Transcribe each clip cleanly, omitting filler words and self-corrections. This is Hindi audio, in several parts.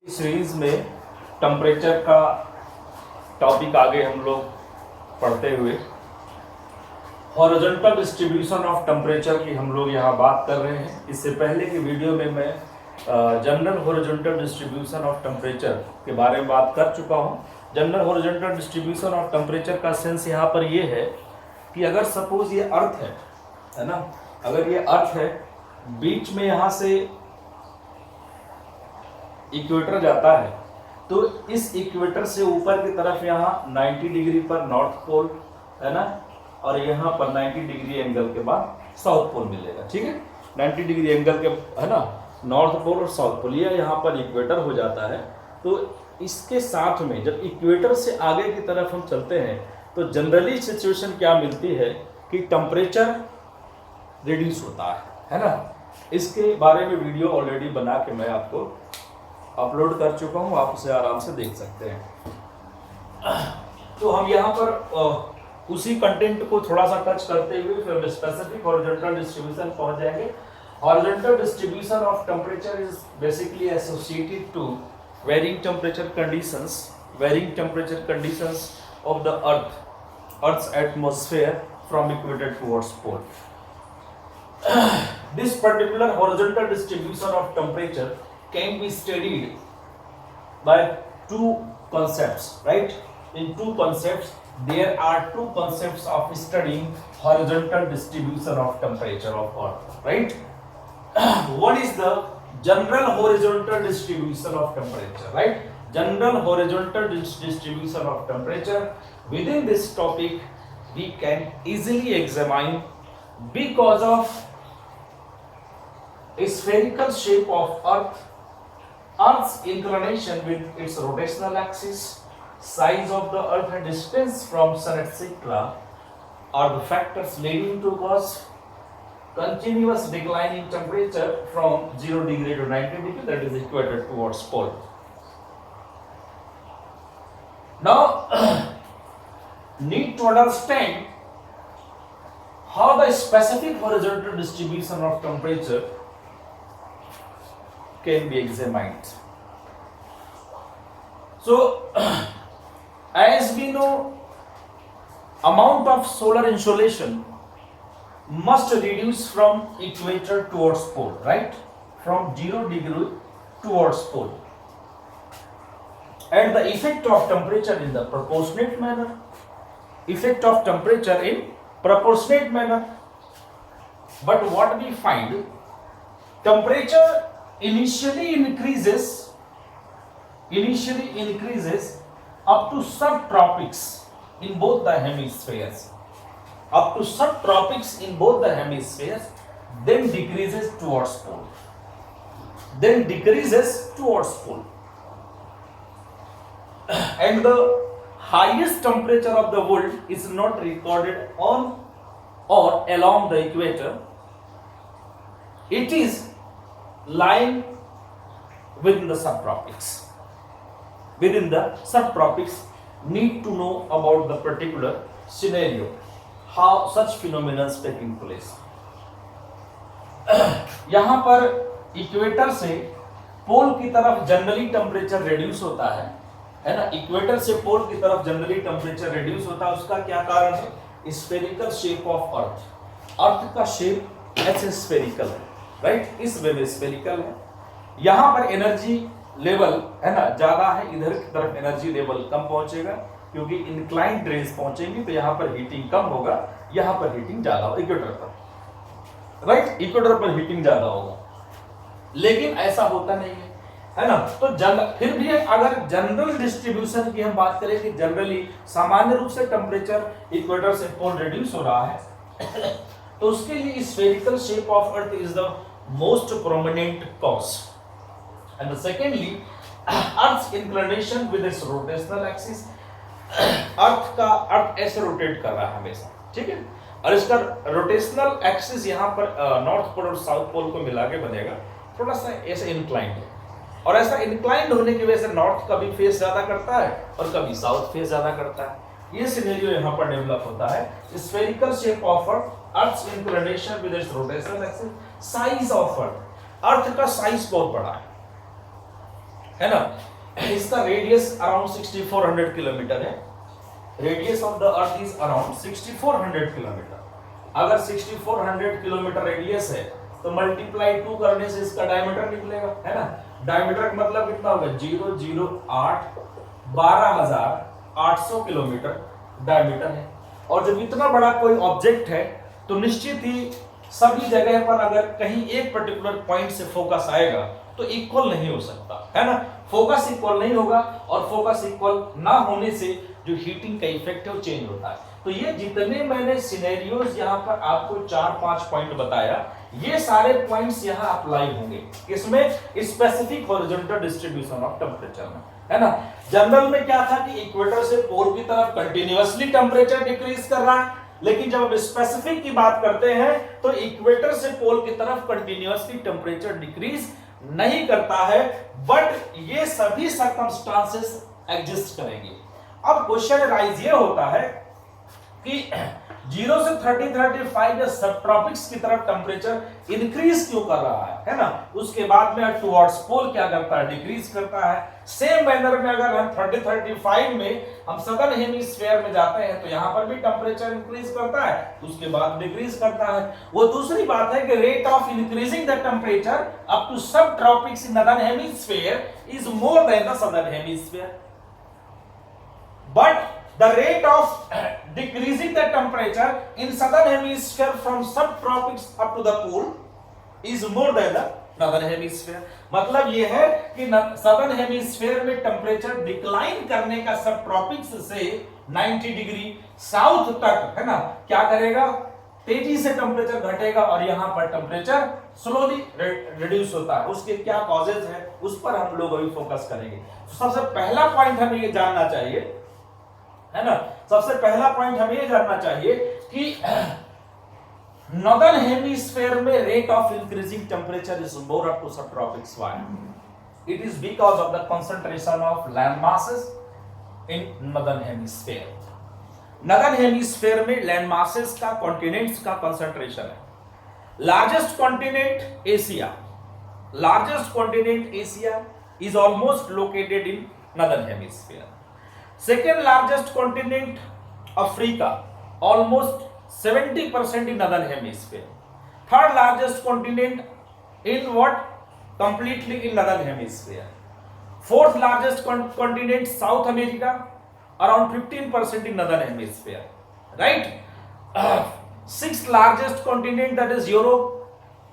इस सीरीज में टेम्परेचर का टॉपिक आगे हम लोग पढ़ते हुए हॉरिजॉन्टल डिस्ट्रीब्यूशन ऑफ टेम्परेचर की हम लोग यहाँ बात कर रहे हैं। इससे पहले की वीडियो में मैं general horizontal distribution of temperature के बारे में बात कर चुका हूँ। General horizontal distribution of temperature का सेंस यहाँ पर ये है कि अगर सपोज ये अर्थ है ना, अगर ये अर्थ है, बीच में यहाँ से इक्वेटर जाता है, तो इस इक्वेटर से ऊपर की तरफ यहाँ 90 डिग्री पर नॉर्थ पोल है ना, और यहाँ पर 90 डिग्री एंगल के बाद साउथ पोल मिलेगा। ठीक है, 90 डिग्री एंगल के है ना, नॉर्थ पोल और साउथ पोल, ये यहाँ पर इक्वेटर हो जाता है। तो इसके साथ में जब इक्वेटर से आगे की तरफ हम चलते हैं तो जनरली सिचुएशन क्या मिलती है कि टेम्परेचर रिड्यूस होता है ना। इसके बारे में वीडियो ऑलरेडी बना के मैं आपको अपलोड कर चुका हूँ, आप उसे आराम से देख सकते हैं। तो हम यहाँ पर उसी कंटेंट को थोड़ा सा टच करते हुए फिर स्पेसिफिक हॉरिजॉन्टल डिस्ट्रीब्यूशन पहुंच जाएंगे। Horizontal distribution of temperature is basically associated to varying temperature conditions of the earth's atmosphere from equator towards pole. This particular horizontal distribution of temperature can be studied by two concepts, right? In two concepts, there are two concepts of studying horizontal distribution of temperature of Earth, right? One is the general horizontal distribution of temperature, right? General horizontal distribution of temperature. Within this topic, we can easily examine, because of spherical shape of Earth's inclination with its rotational axis, size of the Earth and distance from Sun, etc., are the factors leading to cause continuous decline in temperature from 0 degree to 90 degree, that is equator towards pole. Now, need to understand how the specific horizontal distribution of temperature can be examined. So, as we know, amount of solar insolation must reduce from equator towards pole, right? From 0 degree towards pole. And the effect of temperature in the proportionate manner. Effect of temperature in proportionate manner. But what we find, temperature initially increases up to subtropics in both the hemispheres. Up to subtropics in both the hemispheres, then decreases towards pole. Then decreases towards pole. And the highest temperature of the world is not recorded on or along the equator. It is lying within the subtropics. Within the subtropics, need to know about the particular scenario, how such phenomena is taking place. यहाँ पर इक्वेटर से पोल की तरफ जनरली टेम्परेचर रिड्यूस होता है ना। इक्वेटर से पोल की तरफ जनरली टेम्परेचर रिड्यूस होता है। उसका क्या कारण है? स्फेरिकल शेप ऑफ अर्थ का शेप ऐसे स्फेरिकल है, राइट? इस वे में स्फेरिकल है। यहाँ पर एनर्जी लेवल है ना ज्यादा है, इधर की तरफ एनर्जी लेवल कम पहुंचेगा, क्योंकि इंक्लाइंड रेज पहुंचेंगी तो यहाँ पर हीटिंग कम होगा, यहाँ पर हीटिंग ज्यादा होगा इक्वेटर पर, राइट? इक्वेटर पर हीटिंग ज्यादा होगा। लेकिन ऐसा होता नहीं है ना। तो फिर भी अगर जनरल डिस्ट्रीब्यूशन की हम बात करें कि जनरली सामान्य रूप से टेम्परेचर इक्वेटर से पोल रिड्यूस हो रहा है तो उसके लिए spherical shape of earth is the most prominent cause. And secondly, earth's inclination with its rotational axis. Earth ऐसे रोटेट कर रहा है हमेशा, ठीक है, और इसका रोटेशनल एक्सिस यहाँ पर नॉर्थ पोल और साउथ पोल को मिला के बनेगा, थोड़ा सा ऐसे इंक्लाइंड है। और ऐसा इंक्लाइंड होने की वजह से नॉर्थ कभी फेस ज्यादा करता है और कभी साउथ फेस ज्यादा करता है। ये सिनेरियो यहाँ पर डेवलप होता है। Spherical shape of Earth's inclination with its rotational axis, size of Earth का साइज बहुत बड़ा है। है ना, इसका रेडियस अराउंड 6400 किलोमीटर है। Radius of the Earth is around 6400 kilometre. अगर 6400 किलोमीटर रेडियस है तो मल्टीप्लाई 2 करने से इसका डायमीटर निकलेगा, है ना। डायमीटर का मतलब कितना होगा, 008 12800 किलोमीटर डायमीटर है। और जब इतना बड़ा कोई ऑब्जेक्ट है तो निश्चित ही सभी जगह पर अगर कहीं एक पर्टिकुलर पॉइंट से फोकस आएगा तो इक्वल नहीं हो सकता, है ना। फोकस इक्वल नहीं होगा और फोकस इक्वल ना होने से जो हीटिंग का इफेक्ट है वो चेंज होता है। तो ये जितने मैंने सिनेरियोज यहाँ पर आपको 4-5 पॉइंट बताया, ये सारे पॉइंट्स यहाँ अप्लाई होंगे। इसमें specific horizontal distribution of temperature में, है ना। जनरल में क्या था कि इक्वेटर से पोल की तरफ कंटिन्यूअसली टेम्परेचर डिक्रीज कर रहा है, लेकिन जब हम स्पेसिफिक की बात करते हैं तो इक्वेटर से पोल की तरफ कंटिन्यूअसली टेम्परेचर डिक्रीज नहीं करता है, बट ये सभी सर्कमस्टांसेस एग्जिस्ट करेंगे। अब क्वेश्चन राइज ये होता है कि 0 से 30-35 या सब ट्रॉपिक्स की तरफ टेम्परेचर इंक्रीज क्यों कर रहा है ना। उसके बाद में टुवर्ड्स पोल क्या करता है, डिक्रीज करता है। सेम मैनर में अगर हम 30-35 में हम सदर्न हेमिस्फीयर में जाते हैं तो यहां पर भी टेम्परेचर इंक्रीज करता है, उसके बाद डिक्रीज करता है। वो दूसरी बात है कि rate of increasing the temperature up to sub tropics in northern hemisphere is more than the southern hemisphere, but the rate of decreasing the temperature in southern hemisphere from subtropics up to the pole is more than the northern hemisphere। मतलब ये है कि southern hemisphere में टेम्परेचर डिक्लाइन करने का सब ट्रॉपिक्स से 90 डिग्री साउथ तक, है ना, क्या करेगा, तेजी से टेम्परेचर घटेगा और यहां पर टेम्परेचर स्लोली रिड्यूस होता है। उसके क्या कॉजेज है उस पर हम लोग अभी फोकस करेंगे। सबसे पहला पॉइंट हमें ये जानना चाहिए, है ना, सबसे पहला पॉइंट हमें ये जानना चाहिए कि नॉर्दर्न हेमिस्फीयर में rate of increasing temperature is more up to sub tropics. Why? It is because of the concentration of land masses in northern hemisphere. Northern hemisphere में लैंड मासेस का, कॉन्टिनेंट्स का कंसंट्रेशन है। Largest continent Asia, largest continent Asia is almost located in northern hemisphere. Second largest continent Africa, almost 70% in northern hemisphere. Third largest continent in what? Completely in northern hemisphere. Fourth largest continent South America, around 15% in northern hemisphere, right? Sixth largest continent, that is Europe,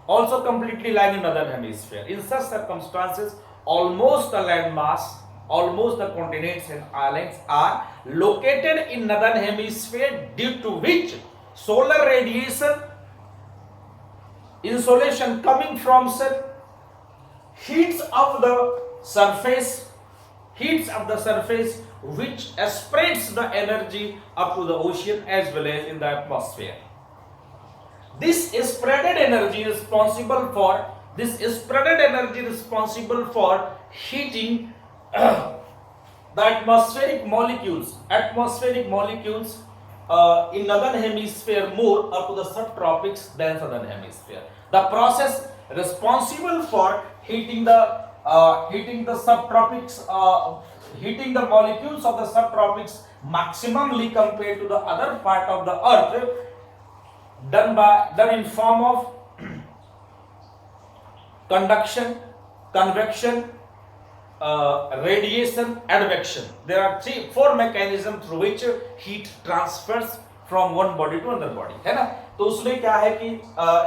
also completely lying in northern hemisphere. In such circumstances, almost the land mass, almost the continents and islands are located in northern hemisphere, due to which solar radiation, insolation coming from sun heats up the surface, which spreads the energy up to the ocean as well as in the atmosphere. This spreaded energy responsible for heating the atmospheric molecules in northern hemisphere more up to the subtropics than southern hemisphere. The process responsible for heating the subtropics, heating the molecules of the subtropics maximally compared to the other part of the earth, done in form of conduction, convection, radiation, advection. There are 4 mechanisms through which heat transfers from one body to another body, है ना। तो उसमें क्या है कि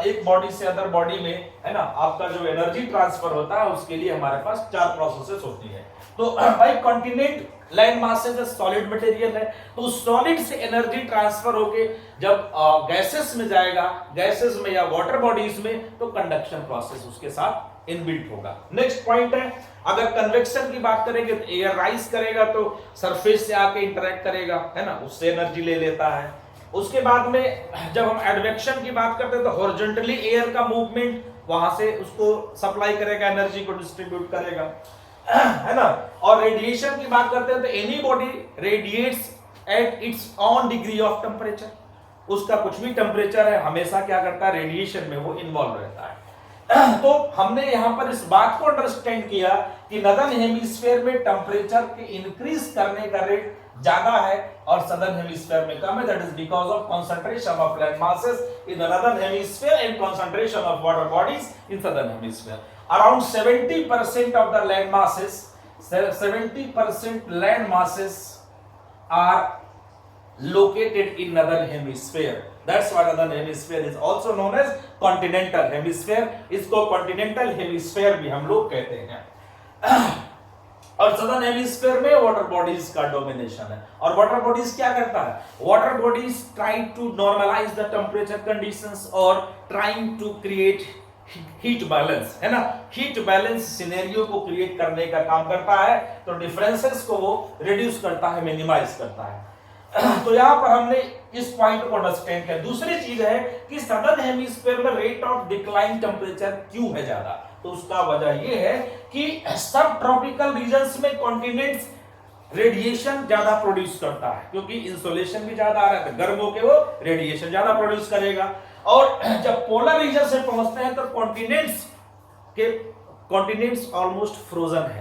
एक बॉडी से अदर बॉडी में, है ना, आपका जो एनर्जी ट्रांसफर होता है उसके लिए हमारे पास 4 प्रोसेसेस होती है। तो भाई continent land masses solid material है, तो सॉलिड से एनर्जी ट्रांसफर होके जब गैसेस में जाएगा, गैसेस में या वाटर बॉडीज में, तो कंडक्शन प्रोसेस उसके साथ इनबिल्ट होगा। नेक्स्ट पॉइंट है, अगर कन्वेक्शन की बात करेंगे तो एयर राइज करेगा तो सरफेस से आके इंटरेक्ट करेगा, है ना, उससे एनर्जी ले लेता है। उसके बाद में जब हम एडवेक्शन की बात करते हैं तो हॉरिजॉन्टली एयर का मूवमेंट वहां से उसको सप्लाई करेगा, एनर्जी को डिस्ट्रीब्यूट करेगा, है ना। और रेडिएशन की बात करते हैं तो any body radiates at its on degree of temperature. उसका कुछ भी टेम्परेचर है, हमेशा क्या करता है, रेडिएशन में वो इन्वॉल्व रहता है। तो हमने यहां पर इस बात को अंडरस्टैंड किया कि नदर्न हेमिस्फीयर में टेम्परेचर के इंक्रीज करने का रेट ज्यादा है और सदर्न हेमिस्फीयर में कम है। That is because of concentration of land masses in the northern hemisphere and concentration of water bodies in southern hemisphere. Around 70% of the land masses 70% land masses are located in northern hemisphere. That's why northern hemisphere is also known as continental hemisphere. इसको continental hemisphere भी हम लोग कहते हैं। और southern hemisphere में water bodies का domination है। और water bodies क्या करता है? Water bodies try to normalize the temperature conditions or trying to create heat balance, है ना, हीट बैलेंस सिनेरियो को क्रिएट करने का काम करता है। तो डिफरेंसेस को वो रिड्यूस करता है, मिनिमाइज करता है। तो यहां पर हमने इस पॉइंट को अंडरस्टैंड किया। दूसरी चीज है कि सदर्न हेमिस्फीयर में रेट ऑफ डिक्लाइन टेम्परेचर क्यों है ज्यादा, तो उसका वजह यह है कि सब ट्रॉपिकल रीजन्स में कॉन्टिनेंट्स रेडिएशन ज्यादा प्रोड्यूस करता है, क्योंकि इंसोलेशन भी ज्यादा आ रहा है, तो गर्म होकर वो रेडिएशन ज्यादा प्रोड्यूस करेगा। और जब पोलर रीजन से पहुंचते हैं तो कॉन्टिनेंट्स ऑलमोस्ट फ्रोजन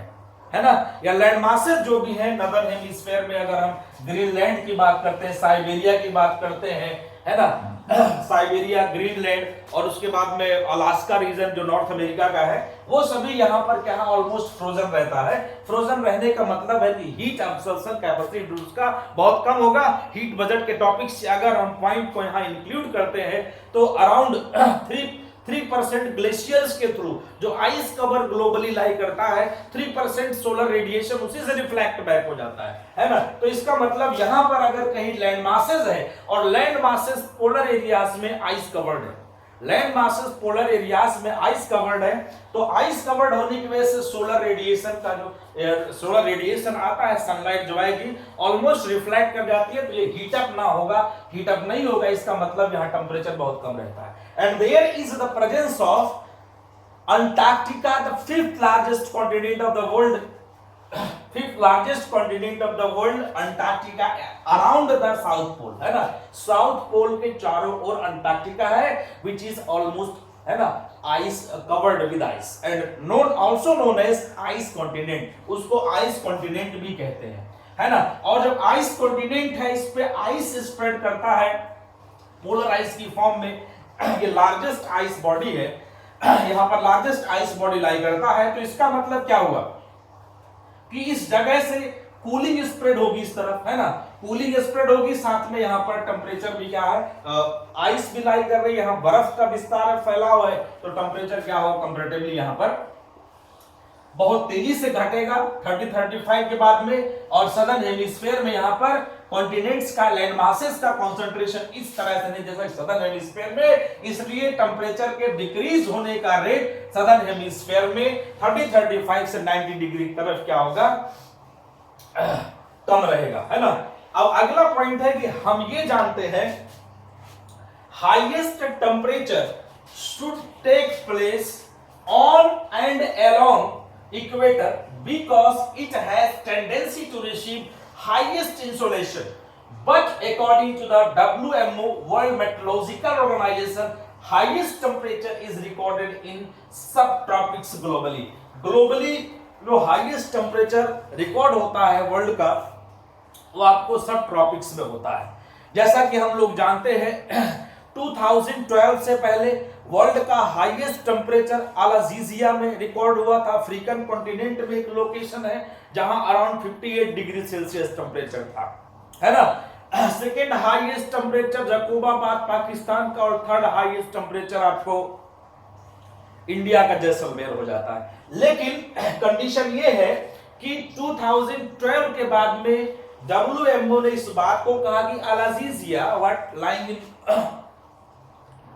है ना, या लैंड मासेस जो भी है नदर्न हेमिस्फीयर में, अगर हम ग्रीनलैंड की बात करते हैं, साइबेरिया की बात करते हैं, है ना, साइबेरिया, ग्रीनलैंड और उसके बाद में अलास्का रीजन जो नॉर्थ अमेरिका का है, वो सभी यहाँ पर क्या ऑलमोस्ट फ्रोजन रहता है। फ्रोजन रहने का मतलब है कि हीट अब्सॉर्प्शन कैपेसिटी उसका बहुत कम होगा। हीट बजट के टॉपिक से अगर हम पॉइंट को यहाँ इंक्लूड करते हैं तो अराउंड 3% ग्लेशियर्स के थ्रू जो आइस कवर ग्लोबली लाई करता है, 3% सोलर रेडिएशन उसी से रिफ्लेक्ट बैक हो जाता है ना। तो इसका मतलब यहां पर अगर कहीं लैंड मासेस है और लैंड मासेस पोलर एरियाज में आइस कवर्ड है, लैंड मासेस पोलर एरियाज में आइस कवर्ड है, तो आइस कवर्ड होने की वजह से सोलर रेडिएशन आता है, सनलाइट जो आएगी ऑलमोस्ट रिफ्लेक्ट कर जाती है, तो ये हीट अप ना होगा, हीट अप नहीं होगा, इसका मतलब यहाँ टेम्परेचर बहुत कम रहता है। And there is the presence of Antarctica, the fifth largest continent of the world, fifth largest continent of the world, Antarctica around the south pole, है ना, साउथ पोल के चारों ओर अंटार्कटिका है, विच इज ऑलमोस्ट, है ना, ice covered with ice and known also known as ice continent, उसको आइस कॉन्टिनेंट भी कहते हैं, है ना। और जब आइस कॉन्टिनेंट है, इस पे आइस स्प्रेड करता है पोलर आइस की फॉर्म में, ये लार्जेस्ट आइस बॉडी है, यहां पर लार्जेस्ट आइस बॉडी लाई करता है, तो इसका मतलब क्या हुआ कि इस जगह से कूलिंग स्प्रेड होगी इस तरफ, है ना, कूलिंग स्प्रेड होगी, साथ में यहाँ पर टेम्परेचर भी क्या है, आइस भी लाई कर रही है, यहाँ बर्फ का विस्तार फैला हुआ है, तो टेम्परेचर क्या होगा कंपैरेटिवली यहाँ पर बहुत तेजी से घटेगा 30-35 के बाद में। और सदर्न हेमिस्फीयर में यहाँ पर कॉन्टिनेंट्स का लैंड मासेस का कंसंट्रेशन इस तरह से नहीं जैसा सदर्न हेमिस्फीयर में, इसलिए टेम्परेचर के डिक्रीज होने का रेट सदर्न हेमिस्फीयर में 30-35 से 90 डिग्री तरफ क्या होगा, कम रहेगा, है ना। अब अगला पॉइंट है कि हम ये जानते हैं highest temperature should take place on and along equator because it has tendency to receive highest insolation, but according to the WMO, World Meteorological Organization, highest temperature is recorded in subtropics globally. Globally जो highest temperature रिकॉर्ड होता है वर्ल्ड का, वो आपको सब ट्रॉपिक्स में होता है। जैसा कि हम लोग जानते हैं 2012 से पहले वर्ल्ड का हाईएस्ट टेम्परेचर अलाजीजिया में रिकॉर्ड हुआ था, अफ्रीकन कॉन्टिनेंट में एक लोकेशन है जहां अराउंड 58 डिग्री सेल्सियस टेम्परेचर था, है ना। Second highest temperature Jacobabad Pakistan का, और थर्ड हाईएस्ट टेम्परेचर आपको इंडिया का जैसलमेर हो जाता है। लेकिन कंडीशन ये है कि 2012 के बाद में WMO ने इस बात को कहा कि अलाजीजिया what lying in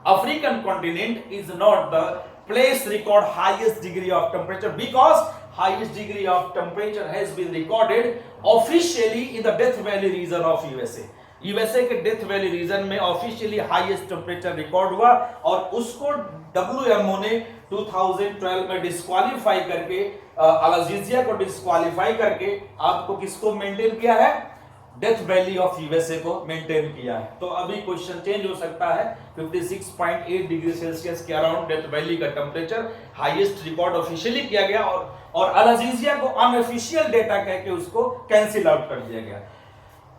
African continent is not the place record highest degree of temperature, because highest degree of temperature has been recorded officially in the Death Valley region of USA. USA के डेथ वैली रीजन में ऑफिशियली हाईएस्ट टेम्परेचर रिकॉर्ड हुआ, और उसको WMO ने 2012 में डिस्क्वालीफाई करके, अलाजीजिया को डिस्क्वालीफाई करके आपको किसको मेंटेन किया है, डेथ वैली ऑफ यूएसए को मेंटेन किया है। तो अभी क्वेश्चन चेंज हो सकता है, 56.8 डिग्री सेल्सियस के अराउंड डेथ वैली का टेम्परेचर हाईएस्ट रिकॉर्ड ऑफिशियली किया गया, और अल अजीजिया को अनऑफिशियल डेटा कह के उसको कैंसिल आउट कर दिया गया।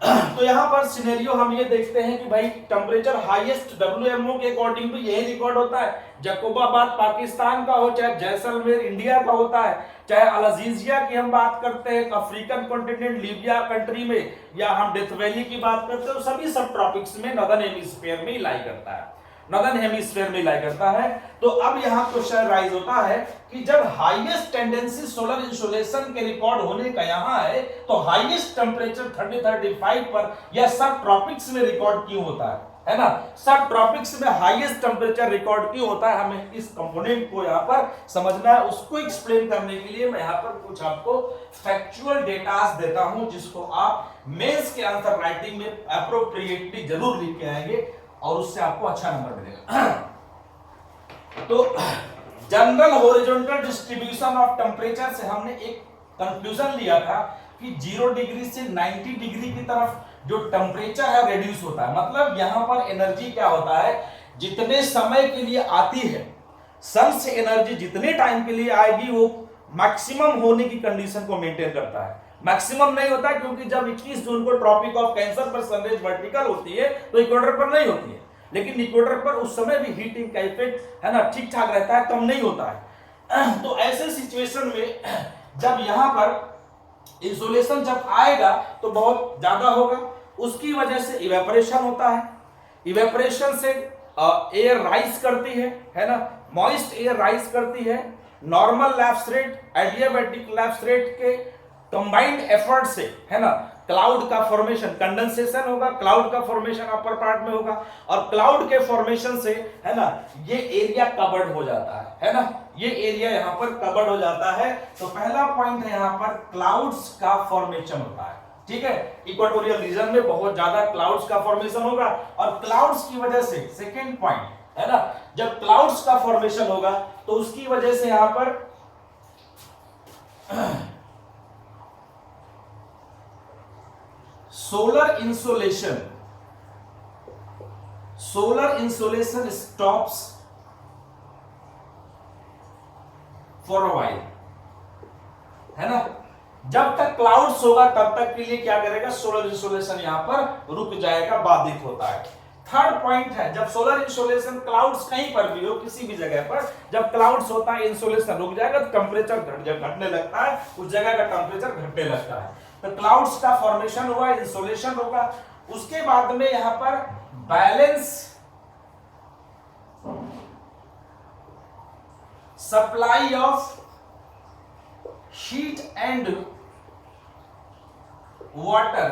तो यहां पर सिनेरियो हम ये देखते हैं कि भाई टेम्परेचर हाईएस्ट डब्ल्यूएमओ के अकॉर्डिंग टू यही रिकॉर्ड होता है, जकोबाबाद पाकिस्तान का हो, चाहे जैसलमेर इंडिया का होता है, चाहे अल अजीजिया की हम बात करते हैं अफ्रीकन कॉन्टिनेंट लीबिया कंट्री में, या हम डेथ वैली की बात करते हैं, तो सभी सब ट्रॉपिक्स में नॉर्दर्न हेमिस्फीयर में लाई करता है, नॉर्दर्न हेमिस्फीयर में लाई करता है। तो अब यहाँ क्वेश्चन राइज होता है कि जब हाईएस्ट टेंडेंसी सोलर इंसोलेशन के रिकॉर्ड होने का यहाँ है, तो हाईएस्ट टेम्परेचर 30-35 पर या सब ट्रॉपिक्स में रिकॉर्ड क्यों होता है ना? सब ट्रॉपिक्स में हाईएस्ट टेम्परेचर रिकॉर्ड क्यों होता है, हमें इस कंपोनेंट को यहाँ पर समझना है। उसको एक्सप्लेन करने के लिए मैं यहाँ पर कुछ आपको फैक्चुअल डेटास देता हूं, जिसको आप मेंस के आंसर राइटिंग में एप्रोप्रिएटली जरूर लिख के आएंगे और उससे आपको अच्छा नंबर मिलेगा। तो general horizontal distribution of temperature से हमने एक कंक्लूजन लिया था कि 0 डिग्री से 90 डिग्री की तरफ जो टेम्परेचर है रिड्यूस होता है। मतलब यहां पर एनर्जी क्या होता है, जितने समय के लिए आती है सन से एनर्जी जितने टाइम के लिए आएगी वो मैक्सिमम होने की कंडीशन को मेंटेन करता है। मैक्सिमम नहीं होता क्योंकि जब 21 जून को ट्रॉपिक ऑफ कैंसर पर सनरेज वर्टिकल होती है तो इक्वेटर पर नहीं होती है, लेकिन इक्वेटर पर उस समय भी हीटिंग का इफेक्ट है ना ठीक ठाक रहता है, कम नहीं होता है। तो ऐसे सिचुएशन में जब यहां पर इंसोलेशन जब आएगा तो बहुत ज्यादा होगा, उसकी वजह से इवेपोरेशन होता है। इवेपोरेशन से एयर राइज करती है ना, मॉइस्ट एयर राइज करती है। Normal lapse rate, adiabatic lapse rate के कंबाइंड एफर्ट से है ना क्लाउड का फॉर्मेशन, कंडेंसेशन होगा, क्लाउड का फॉर्मेशन अपर पार्ट में होगा, और क्लाउड के फॉर्मेशन से है ना ये एरिया कवर्ड हो जाता है ना, ये एरिया यहां पर कवर्ड हो जाता है। तो पहला पॉइंट है यहां पर क्लाउड्स का फॉर्मेशन होता है, ठीक है। इक्वेटोरियल रीजन में बहुत ज्यादा क्लाउड्स का फॉर्मेशन होगा, और क्लाउड्स की वजह से सेकेंड पॉइंट है ना, जब क्लाउड्स का फॉर्मेशन होगा तो उसकी वजह से यहां पर solar insolation stops for a while, है ना। जब तक क्लाउड्स होगा तब तक के लिए क्या करेगा, सोलर इंसोलेशन यहां पर रुक जाएगा, बाधित होता है। थर्ड पॉइंट है, जब सोलर इंसोलेशन क्लाउड्स कहीं पर भी हो, किसी भी जगह पर जब क्लाउड्स होता है इंसोलेशन रुक जाएगा तो टेम्परेचर घटने लगता है, उस जगह का टेम्परेचर घटने लगता है। तो क्लाउड्स का फॉर्मेशन हुआ, इंसोलेशन होगा, उसके बाद में यहां पर balance supply of heat and water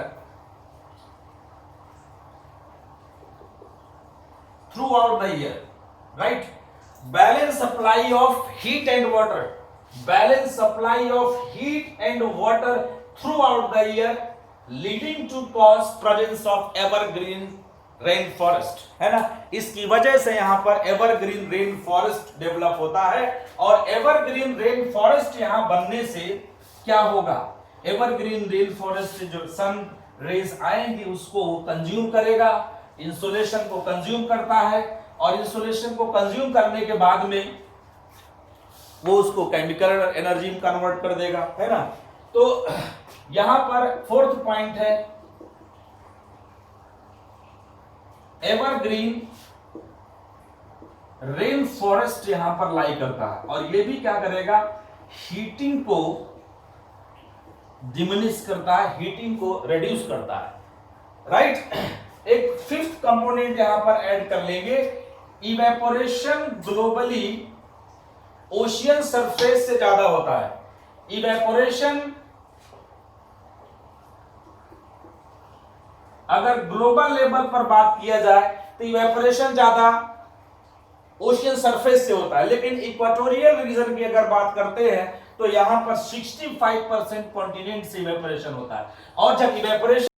through out the year, right. Balance supply of heat and water, balance supply of heat and water throughout the year, leading to cause presence of evergreen rain forest, है ना। इसकी वजह से यहां पर एवरग्रीन रेन फॉरेस्ट डेवलप होता है, और एवरग्रीन रेन फॉरेस्ट यहां बनने से क्या होगा, एवरग्रीन रेन फॉरेस्ट से जो सन रेज आएंगी उसको कंज्यूम करेगा, इंसोलेशन को कंज्यूम करता है, और इंसोलेशन को कंज्यूम करने के बाद में वो उसको केमिकल एनर्जी में कन्वर्ट कर देगा, है ना। तो यहां पर फोर्थ पॉइंट है, एवरग्रीन रेन फॉरेस्ट यहां पर लाई करता है, और ये भी क्या करेगा, हीटिंग को डिमिनिश करता है, हीटिंग को रिड्यूस करता है, राइट। एक फिफ्थ कंपोनेंट यहां पर ऐड कर लेंगे, इवेपोरेशन ग्लोबली ओशियन सरफेस से ज्यादा होता है। इवेपोरेशन अगर ग्लोबल लेवल पर बात किया जाए तो इवेपोरेशन ज्यादा ओशियन सरफेस से होता है, लेकिन इक्वेटोरियल रीजन की अगर बात करते हैं तो यहां पर 65% कॉन्टिनेंट से इवेपोरेशन होता है, और जब इवेपोरेशन